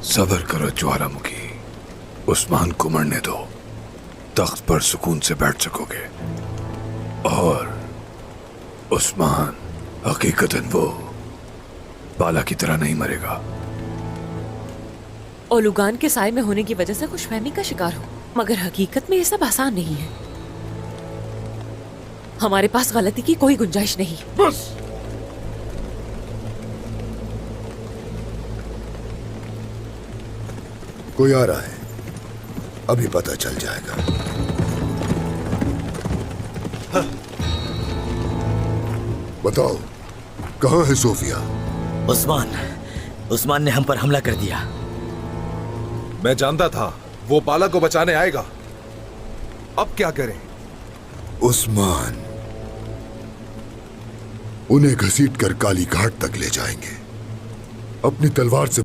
सब्र करो ज्वालामुखी, उस्मान को मरने दो, तख्त पर सुकून से बैठ सकोगे। और उस्मान हकीकतन वो बाला की तरह नहीं मरेगा। ओलुगान के साए में होने की वजह से खुशफहमी का शिकार हो, मगर हकीकत में ये सब आसान नहीं है। हमारे पास गलती की कोई गुंजाइश नहीं। बस कोई आ रहा है, अभी पता चल जाएगा। बताओ, कहां है सोफिया? उस्मान ने हम पर हमला कर दिया। मैं जानता था वो बाला को बचाने आएगा। अब क्या करें? उस्मान उन्हें घसीट कर काली घाट तक ले जाएंगे। अपनी तलवार से